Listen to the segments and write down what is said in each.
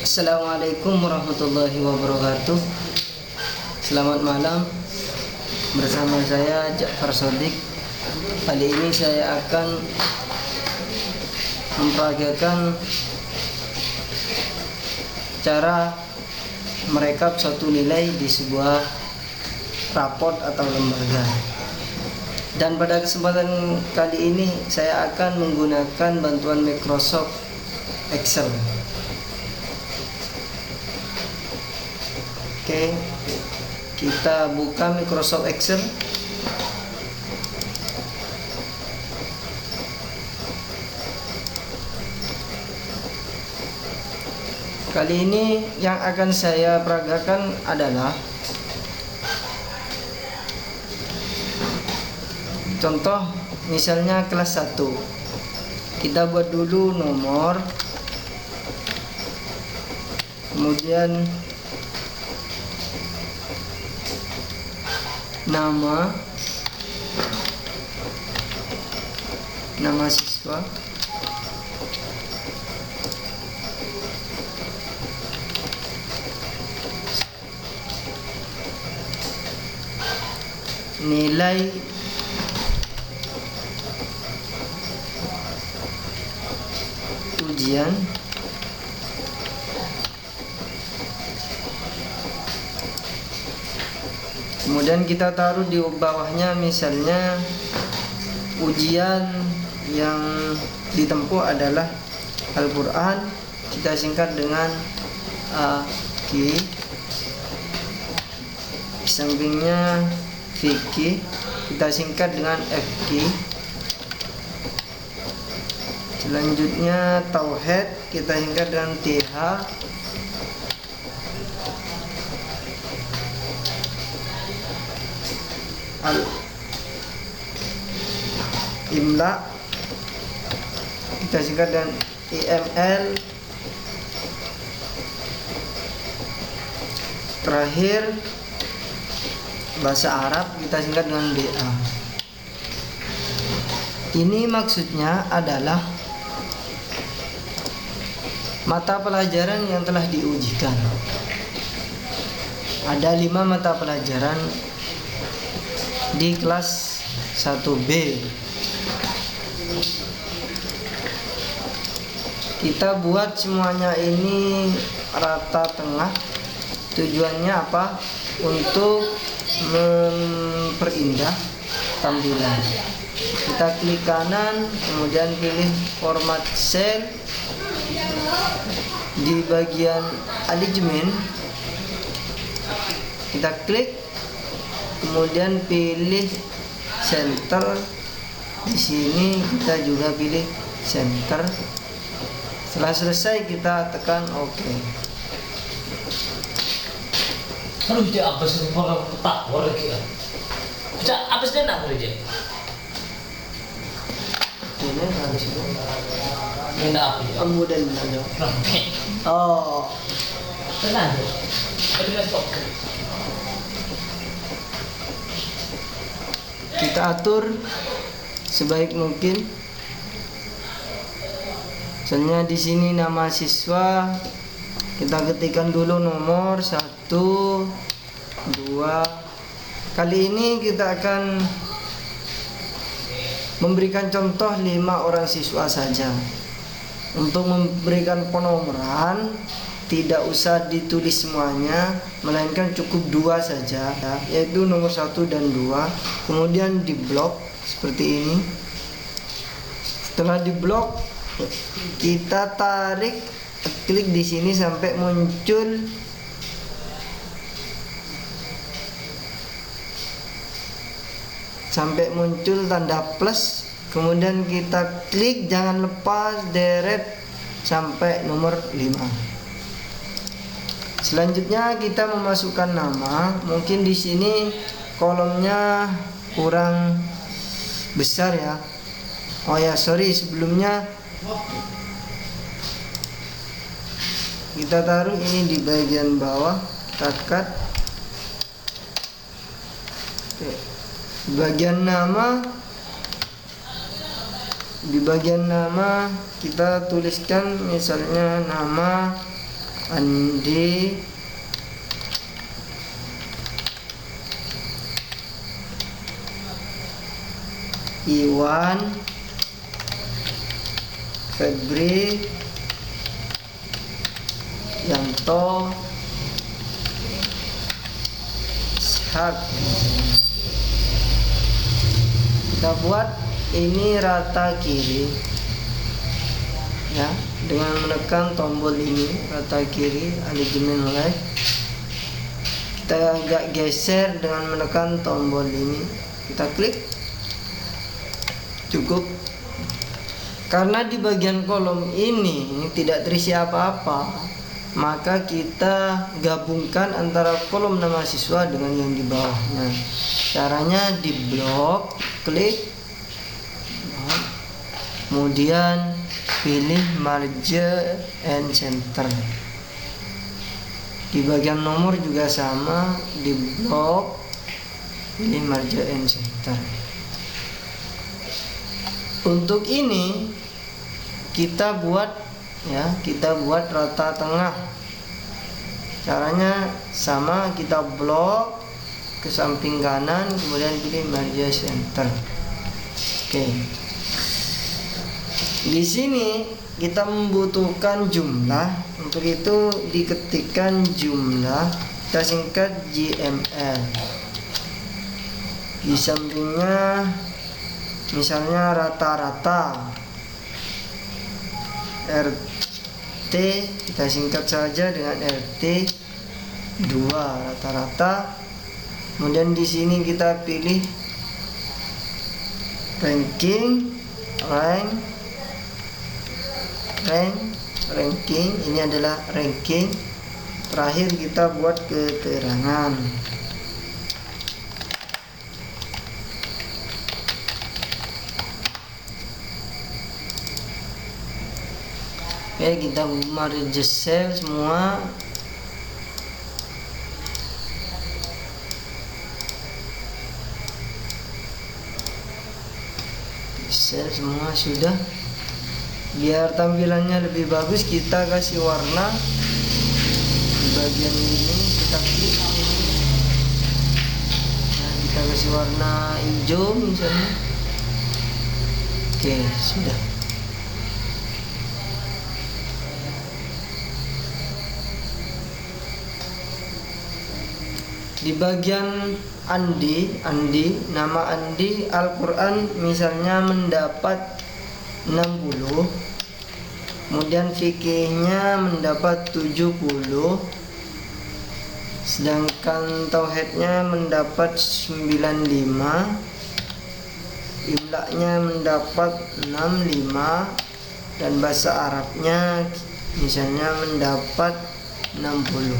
Assalamualaikum warahmatullahi wabarakatuh. Selamat malam. Bersama saya Ja'far Shodiq. Kali ini saya akan memperagakan cara merekap suatu nilai di sebuah raport atau lembaga. Dan pada kesempatan kali ini saya akan menggunakan bantuan Microsoft Excel. Oke, kita buka Microsoft Excel. Kali ini yang akan saya peragakan adalah contoh, misalnya kelas 1. Kita buat dulu nomor, kemudian nama siswa, nilai ujian, kemudian kita taruh di bawahnya misalnya ujian yang ditempuh adalah Al-Quran, kita singkat dengan AQ. Sampingnya fikih, kita singkat dengan FQ. Selanjutnya tauhid, kita singkat dengan TH. Imla, kita singkat dengan IML. Terakhir bahasa Arab, kita singkat dengan BA. Ini maksudnya adalah mata pelajaran yang telah diujikan. Ada 5 mata pelajaran di kelas 1B. Kita buat semuanya ini rata tengah. Tujuannya apa? Untuk memperindah tampilan. Kita klik kanan, kemudian pilih format cell. Di bagian alignment kita klik, kemudian pilih center. Di sini kita juga pilih center. Setelah selesai kita tekan OK. Aduh, dia apa sih orang tak lagi ya? Bisa apa sih nak boleh dia? Ini harus itu. Ini apa dia? Kemudian ada. Oh, Tenang. Tapi stop. kita atur sebaik mungkin. Misalnya di sini nama siswa, kita ketikkan dulu nomor 1, 2. Kali ini kita akan memberikan contoh 5 orang siswa saja. Untuk memberikan penomoran tidak usah ditulis semuanya, melainkan cukup 2 saja, yaitu nomor 1 dan 2. Kemudian di blok seperti ini. Setelah di blok, kita tarik, klik di sini sampai muncul tanda plus. Kemudian kita klik, jangan lepas, deret sampai nomor 5. Selanjutnya kita memasukkan nama. Mungkin di sini kolomnya kurang besar ya. Oh ya, sorry, sebelumnya kita taruh ini di bagian bawah, kita cut. Oke. Di bagian nama kita tuliskan misalnya nama Andi Iwan Febri Yanto Ishak. Kita buat ini rata kiri ya, dengan menekan tombol ini rata kiri alignment left. Kita agak geser dengan menekan tombol ini, kita klik, cukup. Karena di bagian kolom ini tidak terisi apa-apa, maka kita gabungkan antara kolom nama siswa dengan yang di bawahnya. Caranya di blok, klik, kemudian pilih merge and center. Di bagian nomor juga sama, di blok, pilih merge and center. Untuk ini kita buat ya, kita buat rata tengah. Caranya sama, kita blok ke samping kanan, kemudian pilih merge center. Oke. Di sini kita membutuhkan jumlah. Untuk itu diketikkan jumlah, kita singkat JML. Di sampingnya misalnya rata-rata RT, kita singkat saja dengan RT 2 rata-rata. Kemudian di sini kita pilih ranking, ranking, ini adalah ranking. Terakhir kita buat keterangan. Oke, kita merge cell semua. Sel semua sudah. Biar tampilannya lebih bagus, kita kasih warna di bagian ini, kita klik ini. Nah, kita kasih warna hijau misalnya. Oke, sudah. Di bagian Andi, nama Andi Al-Quran misalnya mendapat 60, kemudian fikihnya mendapat 70, sedangkan tauhidnya mendapat 95, imlaknya mendapat 65, dan bahasa Arabnya misalnya mendapat 60.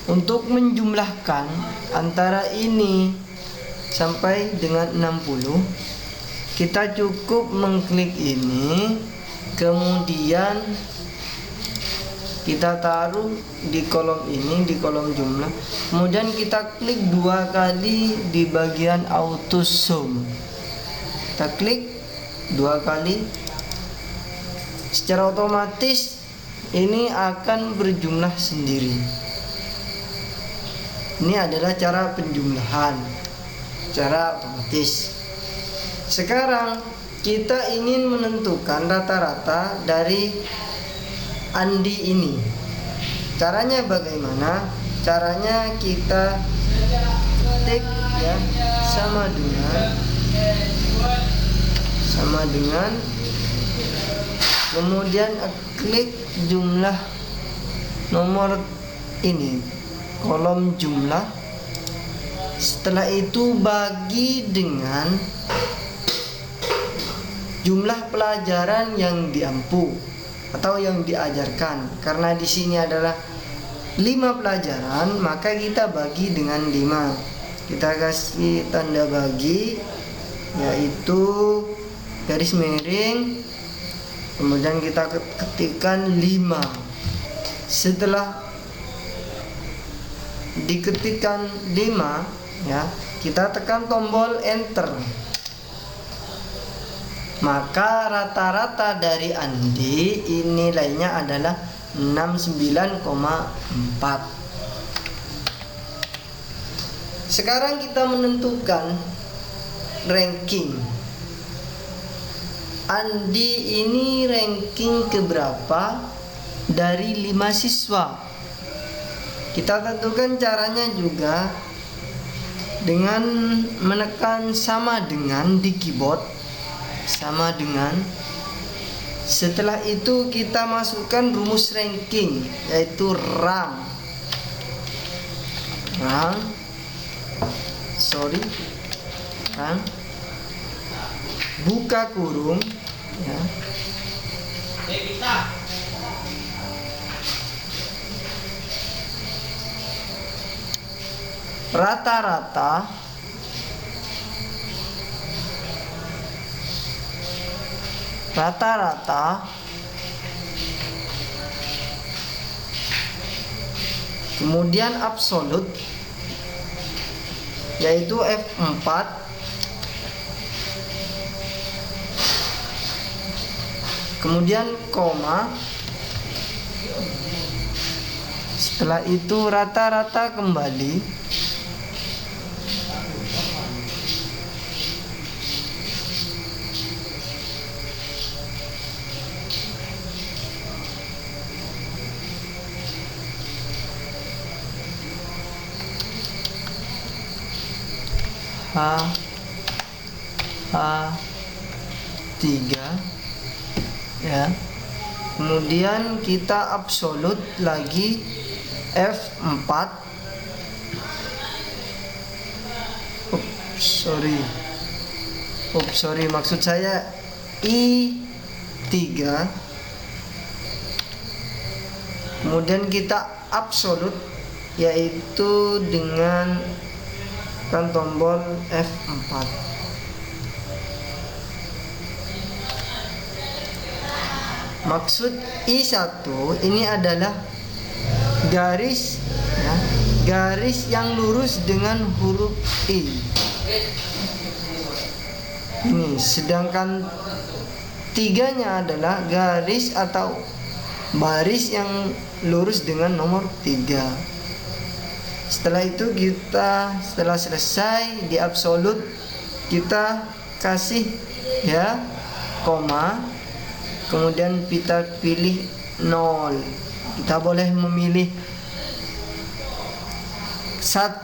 Untuk menjumlahkan antara ini sampai dengan 60, kita cukup mengklik ini, kemudian kita taruh di kolom ini, di kolom jumlah. Kemudian kita klik 2 kali di bagian auto sum. Kita klik 2 kali. Secara otomatis ini akan berjumlah sendiri. Ini adalah cara penjumlahan secara otomatis. Sekarang kita ingin menentukan rata-rata dari Andi ini. Caranya bagaimana? Caranya kita ketik ya, sama dengan, kemudian klik jumlah nomor ini, kolom jumlah. Setelah itu bagi dengan jumlah pelajaran yang diampu atau yang diajarkan. Karena di sini adalah 5 pelajaran, maka kita bagi dengan 5. Kita kasih tanda bagi, yaitu garis miring, kemudian kita ketikkan 5. Setelah diketikkan 5 ya, kita tekan tombol enter, maka rata-rata dari Andi ini nilainya adalah 69,4. Sekarang kita menentukan ranking. Andi ini ranking keberapa dari 5 siswa? Kita tentukan caranya juga dengan menekan sama dengan di keyboard, sama dengan. Setelah itu kita masukkan rumus ranking, yaitu rank. Buka kurung, ya. Rata-rata kemudian absolut, yaitu F4, kemudian koma, setelah itu rata-rata kembali, H3, ya. Kemudian kita absolut lagi F4. Sorry, maksud saya I3. Kemudian kita absolut, yaitu dengan tekan tombol F4. Maksud I1 ini adalah garis, ya, garis yang lurus dengan huruf I. Ini, sedangkan tiganya adalah garis atau baris yang lurus dengan nomor 3. Setelah itu setelah selesai di absolut, kita kasih, ya, koma, kemudian kita pilih 0. Kita boleh memilih 1,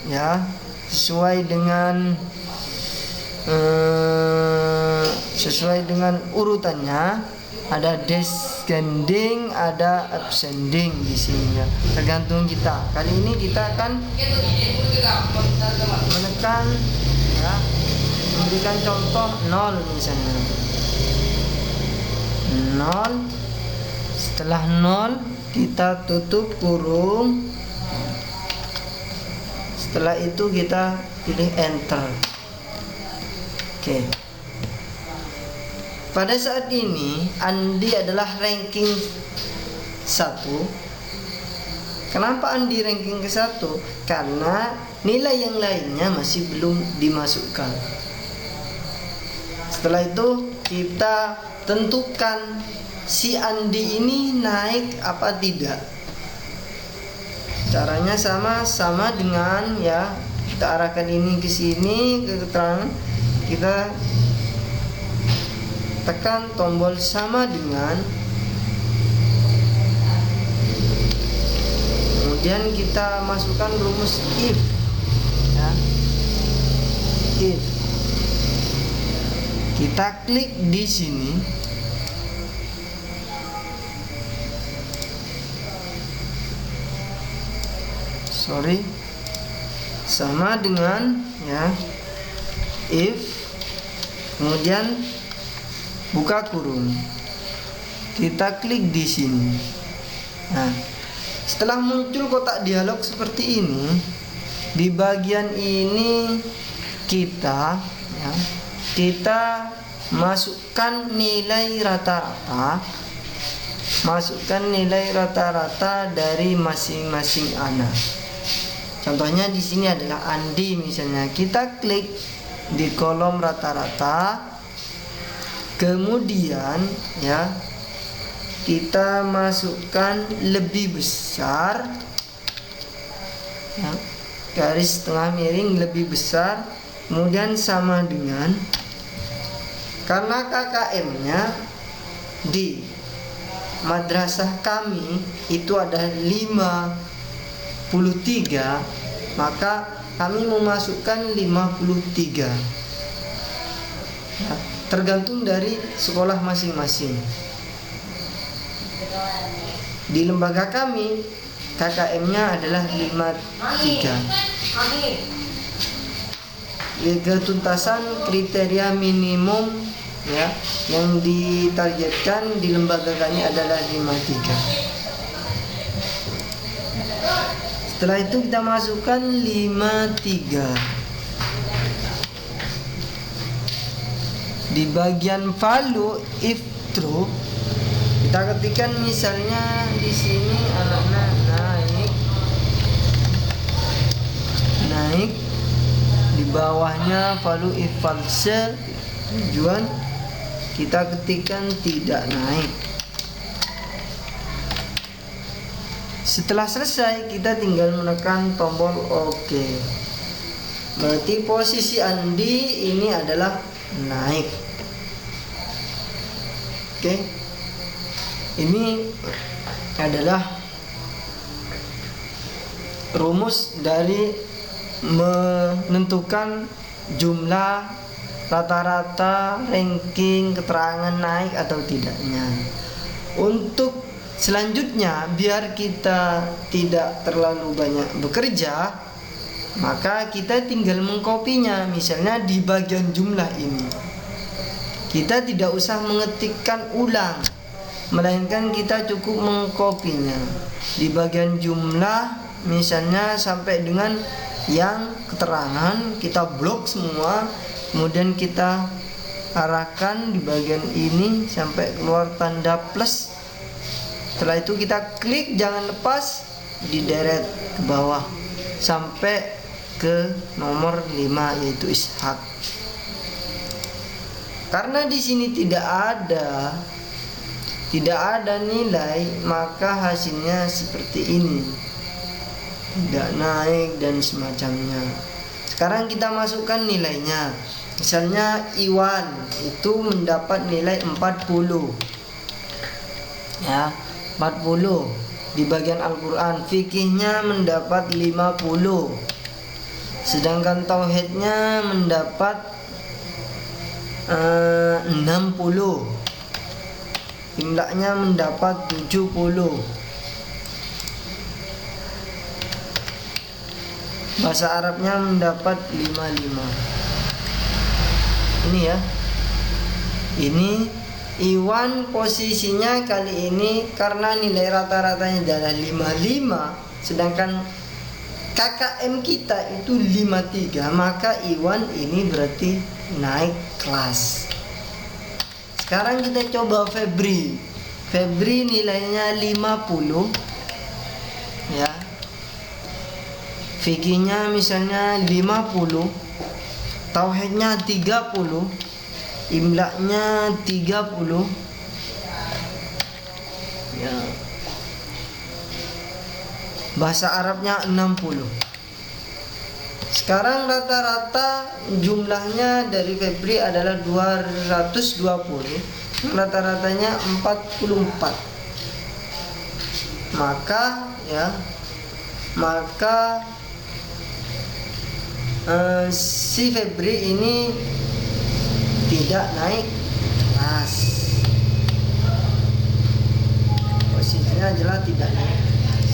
ya, sesuai dengan urutannya. Ada descending, ada ascending di sini, ya. Tergantung kita. Kali ini kita akan menekan, ya, memberikan contoh 0 misalnya. 0. Setelah 0 kita tutup kurung. Setelah itu kita pilih enter. Oke. Pada saat ini Andi adalah ranking 1. Kenapa Andi ranking ke-1? Karena nilai yang lainnya masih belum dimasukkan. Setelah itu kita tentukan si Andi ini naik apa tidak. Caranya sama dengan, ya, kita arahkan ini ke sini, ke keterangan, kita tekan tombol sama dengan, kemudian kita masukkan rumus if, ya. If kita klik di sini, sama dengan, ya, if, kemudian buka kurung, kita klik di sini. Nah, setelah muncul kotak dialog seperti ini, di bagian ini kita masukkan nilai rata-rata dari masing-masing anak. Contohnya di sini adalah Andi misalnya. Kita klik di kolom rata-rata. Kemudian, ya, kita masukkan lebih besar ya, garis tengah miring lebih besar, kemudian sama dengan, karena KKM-nya di madrasah kami itu ada 53, maka kami memasukkan 53 ya, tergantung dari sekolah masing-masing. Di lembaga kami KKM-nya adalah 53. Ketuntasan kriteria minimum ya yang ditargetkan di lembaga kami adalah 53. Setelah itu kita masukkan 53. Di bagian value if true kita ketikkan misalnya di sini anaknya naik, di bawahnya value if false, tujuan kita ketikkan tidak naik. Setelah selesai kita tinggal menekan tombol OK. Berarti posisi Andi ini adalah naik. Oke. Ini adalah rumus dari menentukan jumlah rata-rata ranking keterangan naik atau tidaknya. Untuk selanjutnya, biar kita tidak terlalu banyak bekerja, maka kita tinggal mengkopinya. Misalnya di bagian jumlah ini kita tidak usah mengetikkan ulang, melainkan kita cukup mengkopinya. Di bagian jumlah misalnya sampai dengan yang keterangan kita blok semua, kemudian kita arahkan di bagian ini sampai keluar tanda plus. Setelah itu kita klik, jangan lepas, dideret ke bawah sampai ke nomor 5 yaitu Ishak. Karena di sini tidak ada nilai, maka hasilnya seperti ini, tidak naik dan semacamnya. Sekarang kita masukkan nilainya. Misalnya Iwan itu mendapat nilai 40 ya, 40. Di bagian Al-Quran fikihnya mendapat 50, sedangkan tauhidnya mendapat 60, imlaknya mendapat 70, bahasa Arabnya mendapat 55. Ini ya, ini Iwan posisinya kali ini karena nilai rata-ratanya adalah 55, sedangkan KKM kita itu 53, maka Iwan ini berarti naik kelas. Sekarang kita coba Febri. Febri nilainya 50 ya, fikihnya misalnya 50, tauhidnya 30, imlaknya 30 ya, bahasa Arabnya 60. Sekarang rata-rata jumlahnya dari Febri adalah 220, rata-ratanya 44. Maka si Febri ini tidak naik kelas. Posisinya jelas tidak naik kelas.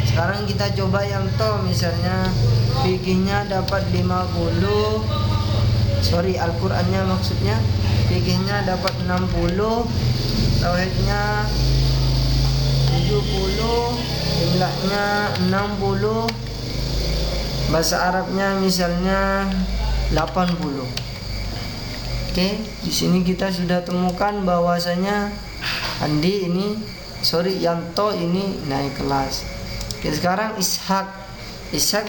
Sekarang kita coba yang to, misalnya fikihnya dapat 50, Al-Qur'annya maksudnya, fikihnya dapat 60, tauhidnya 70, imlaknya 60, bahasa Arabnya misalnya 80. Oke, di sini kita sudah temukan bahwasanya Yanto ini naik kelas. Oke, sekarang Ishak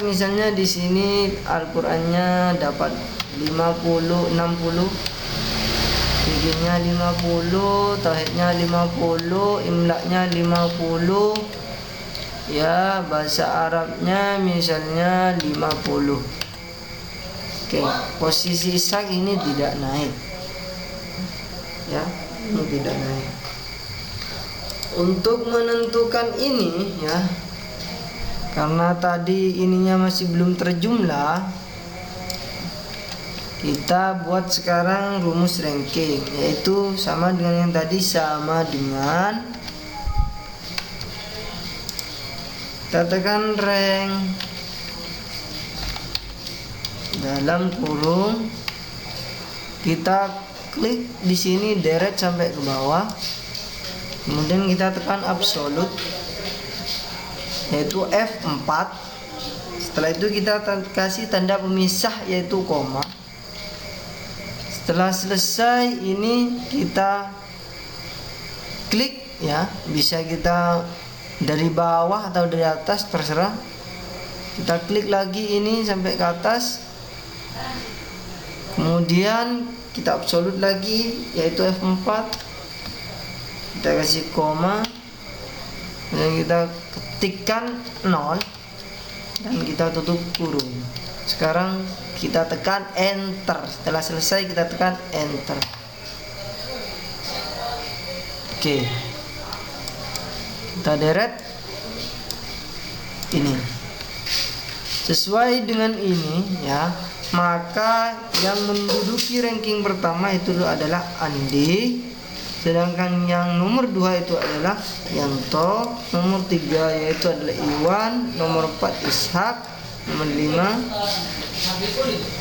misalnya di sini Al-Qur'annya dapat 50, 60, fikihnya 50, tauhidnya 50, imlaknya 50, ya, bahasa Arabnya misalnya 50. Oke, posisi sak ini tidak naik, ya, ini tidak naik. Untuk menentukan ini, ya, karena tadi ininya masih belum terjumlah, kita buat sekarang rumus ranking, yaitu sama dengan yang tadi, sama dengan kita tekan rank dalam kurung, kita klik di sini deret sampai ke bawah, kemudian kita tekan absolute, yaitu F4. Setelah itu kita kasih tanda pemisah yaitu koma. Setelah selesai ini kita klik, ya, bisa kita dari bawah atau dari atas terserah. Kita klik lagi ini sampai ke atas, kemudian kita absolute lagi yaitu F4, kita kasih koma, dan kita ketikkan 0 dan kita tutup kurung. Sekarang kita tekan enter. Setelah selesai kita tekan enter. Oke, kita deret ini sesuai dengan ini, ya, maka yang menduduki ranking pertama itu adalah Andi, sedangkan yang nomor 2 itu adalah Yanto, nomor 3 yaitu adalah Iwan, nomor 4 Ishak, nomor 5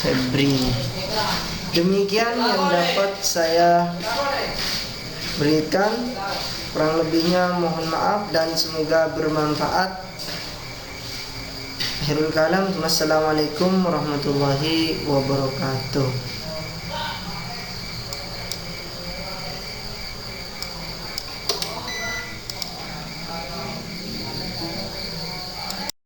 Febri. Demikian yang dapat saya berikan, kurang lebihnya mohon maaf dan semoga bermanfaat. Akhirul kalam, wassalamualaikum warahmatullahi wabarakatuh.